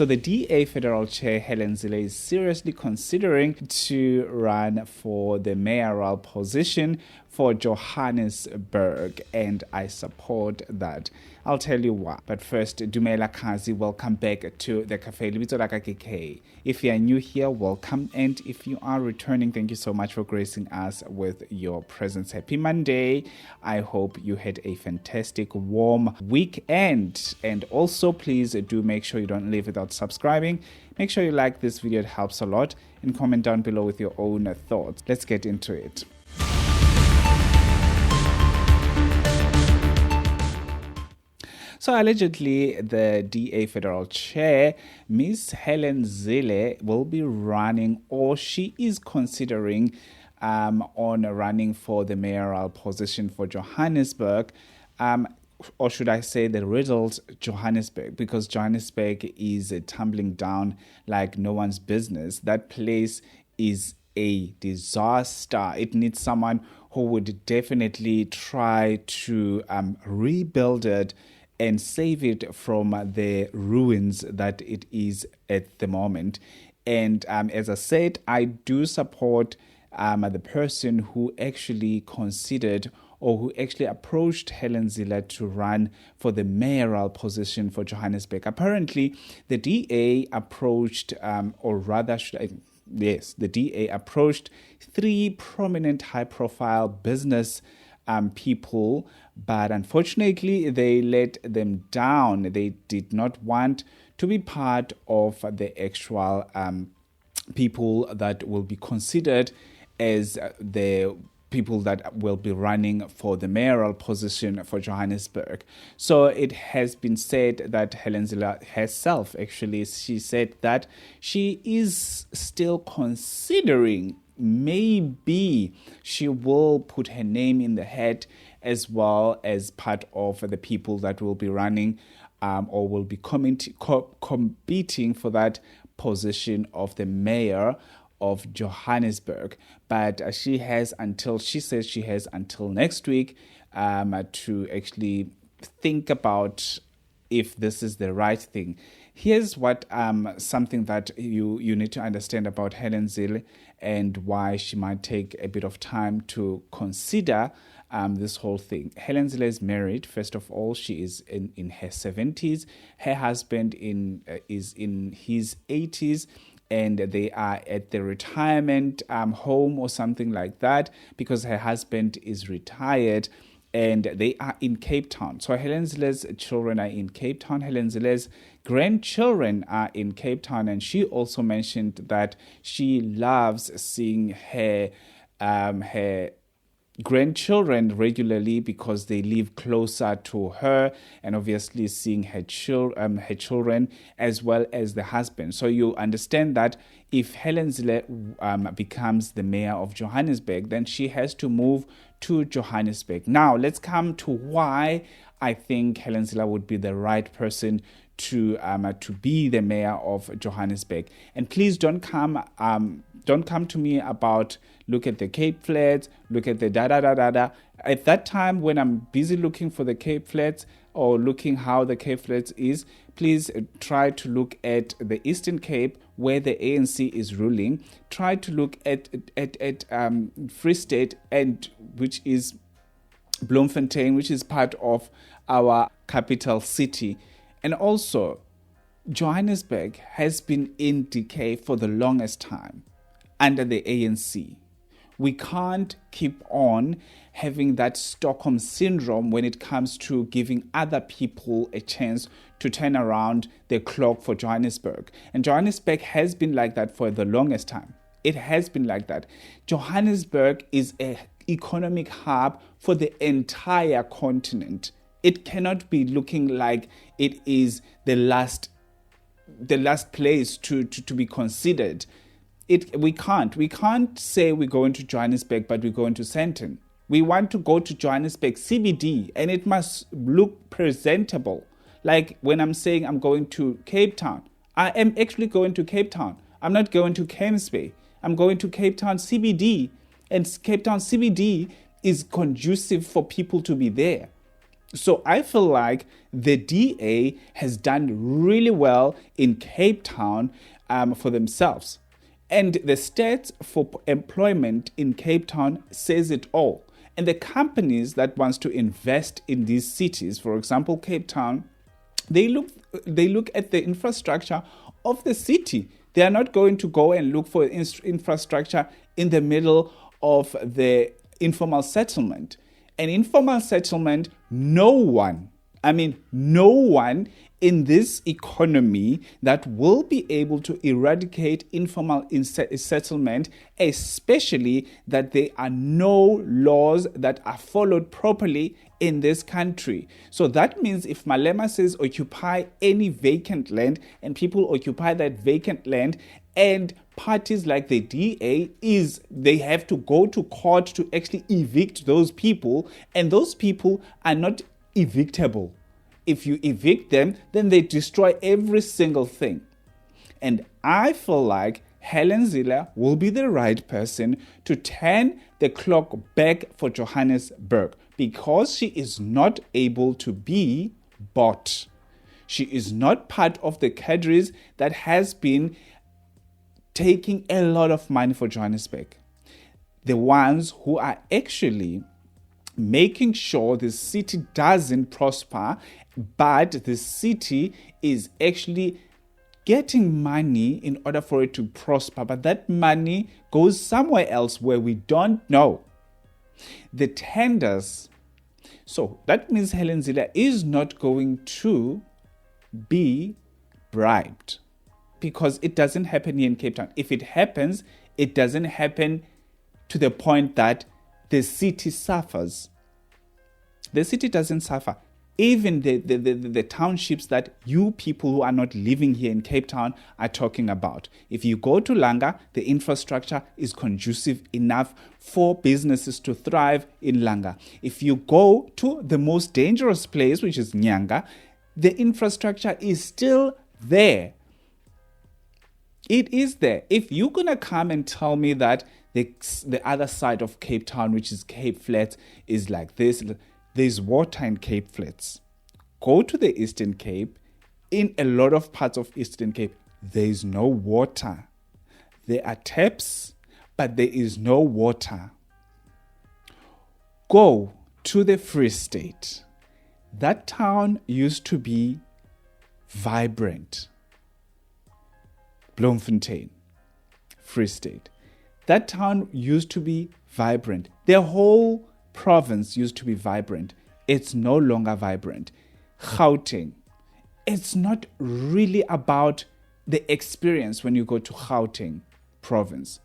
So the DA Federal Chair Helen Zille is seriously considering to run for the mayoral position for Johannesburg, and I support that. I'll tell you why. But first, Dumela Kazi, welcome back to the Cafe Libito la KK. If you are new here, welcome. And if you are returning, thank you so much for gracing us with your presence. Happy Monday. I hope you had a fantastic, warm weekend. And also, please do make sure you don't leave without subscribing. Make sure you like this video, it helps a lot. And comment down below with your own thoughts. Let's get into it. So allegedly, the DA Federal Chair, Ms. Helen Zille, will be running, or she is considering on running for the mayoral position for Johannesburg, or should I say the riddled Johannesburg, because Johannesburg is tumbling down like no one's business. That place is a disaster. It needs someone who would definitely try to rebuild it and save it from the ruins that it is at the moment. And as I said, I do support the person who actually considered or who actually approached Helen Zille to run for the mayoral position for Johannesburg. Apparently, the DA approached, the DA approached 3 prominent high-profile business people, but unfortunately they let them down. They did not want to be part of the actual people that will be considered as the people that will be running for the mayoral position for Johannesburg. So it has been said that Helen Zille herself, actually, she said that she is still considering maybe she will put her name in the hat as well as part of the people that will be running or will be competing for that position of the mayor of Johannesburg. But she says she has until next week to actually think about if this is the right thing. Here's what something that you need to understand about Helen Zille and why she might take a bit of time to consider this whole thing. Helen Zille is married. First of all, she is in her 70s. Her husband is in his 80s. And they are at the retirement home or something like that because her husband is retired and they are in Cape Town. So Helen Zille's children are in Cape Town. Helen Zille's grandchildren are in Cape Town. And she also mentioned that she loves seeing her grandchildren regularly because they live closer to her, and obviously seeing her children as well as the husband. So you understand that if Helen Zille becomes the mayor of Johannesburg, then she has to move to Johannesburg. Now let's come to why I think Helen Zille would be the right person to be the mayor of Johannesburg. And please don't come to me about look at the Cape Flats, look at the da-da-da-da-da. At that time, when I'm busy looking for the Cape Flats or looking how the Cape Flats is, please try to look at the Eastern Cape where the ANC is ruling. Try to look at Free State, and which is Bloemfontein, which is part of our capital city. And also, Johannesburg has been in decay for the longest time under the ANC. We can't keep on having that Stockholm syndrome when it comes to giving other people a chance to turn around the clock for Johannesburg. And Johannesburg has been like that for the longest time. It has been like that. Johannesburg is an economic hub for the entire continent. It cannot be looking like it is the last place to be considered. We can't say we're going to Johannesburg, but we're going to Sandton. We want to go to Johannesburg CBD, and it must look presentable. Like when I'm saying I'm going to Cape Town, I am actually going to Cape Town. I'm not going to Camps Bay. I'm going to Cape Town CBD, and Cape Town CBD is conducive for people to be there. So I feel like the DA has done really well in Cape Town for themselves. And the stats for employment in Cape Town says it all. And the companies that wants to invest in these cities, for example, Cape Town, they look at the infrastructure of the city. They are not going to go and look for infrastructure in the middle of the informal settlement. An informal settlement, no one in this economy that will be able to eradicate informal settlement, especially that there are no laws that are followed properly in this country. So that means if Malema says occupy any vacant land and people occupy that vacant land, and parties like the DA they have to go to court to actually evict those people, and those people are not evictable. If you evict them, then they destroy every single thing. And I feel like Helen Zille will be the right person to turn the clock back for Johannesburg, because she is not able to be bought. She is not part of the cadres that has been taking a lot of money for Johannesburg. The ones who are actually making sure the city doesn't prosper, but the city is actually getting money in order for it to prosper, but that money goes somewhere else where we don't know. The tenders. So that means Helen Zille is not going to be bribed, because it doesn't happen here in Cape Town. If it happens, it doesn't happen to the point that the city suffers. The city doesn't suffer. Even the townships that you people who are not living here in Cape Town are talking about. If you go to Langa, the infrastructure is conducive enough for businesses to thrive in Langa. If you go to the most dangerous place, which is Nyanga, the infrastructure is still there. It is there. If you're going to come and tell me that the other side of Cape Town, which is Cape Flats, is like this, there's water in Cape Flats. Go to the Eastern Cape. In a lot of parts of Eastern Cape, there is no water. There are taps, but there is no water. Go to the Free State. That town used to be vibrant. Bloemfontein, Free State. That town used to be vibrant. The whole province used to be vibrant. It's no longer vibrant. Gauteng. It's not really about the experience when you go to Gauteng province,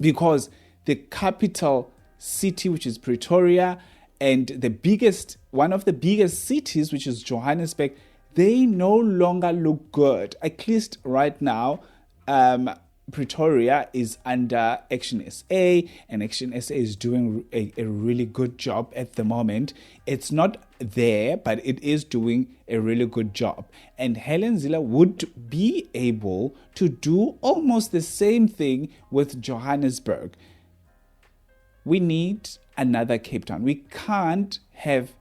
because the capital city, which is Pretoria, and one of the biggest cities, which is Johannesburg, they no longer look good. At least right now, Pretoria is under Action SA, and Action SA is doing a really good job at the moment. It's not there, but it is doing a really good job. And Helen Zille would be able to do almost the same thing with Johannesburg. We need another Cape Town. We can't have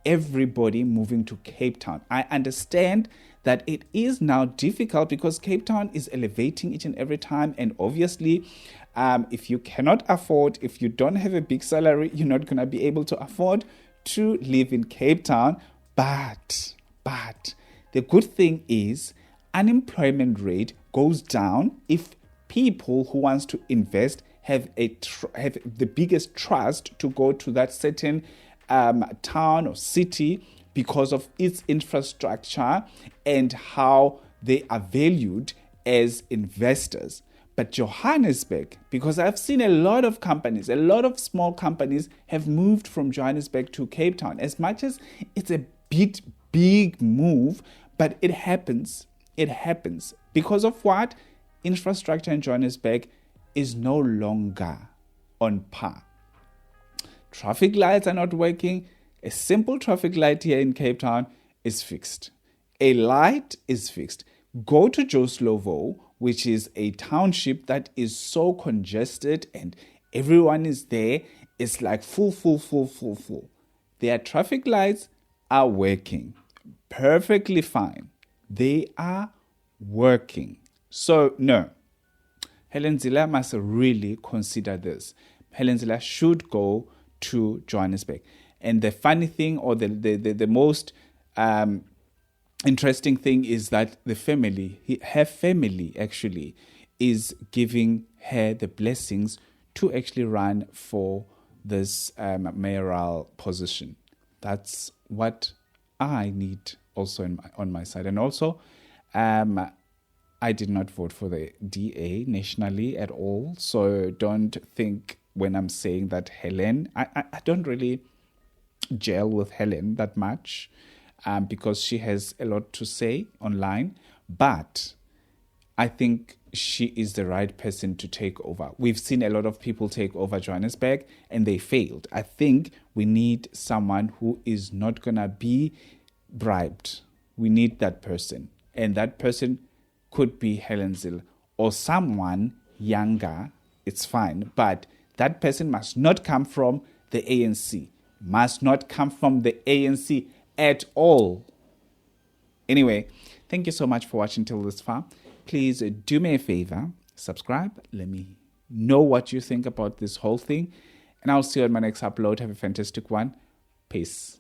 everybody moving to Cape Town. I understand that it is now difficult because Cape Town is elevating each and every time, and obviously if you cannot afford, if you don't have a big salary, you're not going to be able to afford to live in Cape Town. But the good thing is unemployment rate goes down if people who wants to invest have the biggest trust to go to that certain town or city because of its infrastructure and how they are valued as investors. But Johannesburg, because I've seen a lot of small companies have moved from Johannesburg to Cape Town. As much as it's a big move, but it happens. It happens. Because of what? Infrastructure in Johannesburg is no longer on par. Traffic lights are not working. A simple traffic light here in Cape Town is fixed. A light is fixed. Go to Joe Slovo, which is a township that is so congested and everyone is there. It's like full. There are traffic lights, are working perfectly fine. They are working. So, no, Helen Zille must really consider this. Helen Zille should go to Johannesburg. And the funny thing, or the most interesting thing, is that the family, her family actually, is giving her the blessings to actually run for this mayoral position. That's what I need also on my side. And also, I did not vote for the DA nationally at all. So don't think when I'm saying that Helen, I don't really gel with Helen that much because she has a lot to say online. But I think she is the right person to take over. We've seen a lot of people take over Johannesburg and they failed. I think we need someone who is not going to be bribed. We need that person. And that person could be Helen Zille or someone younger. It's fine. But that person must not come from the ANC. Must not come from the ANC at all. Anyway, thank you so much for watching till this far. Please do me a favor, subscribe. Let me know what you think about this whole thing. And I'll see you on my next upload. Have a fantastic one. Peace.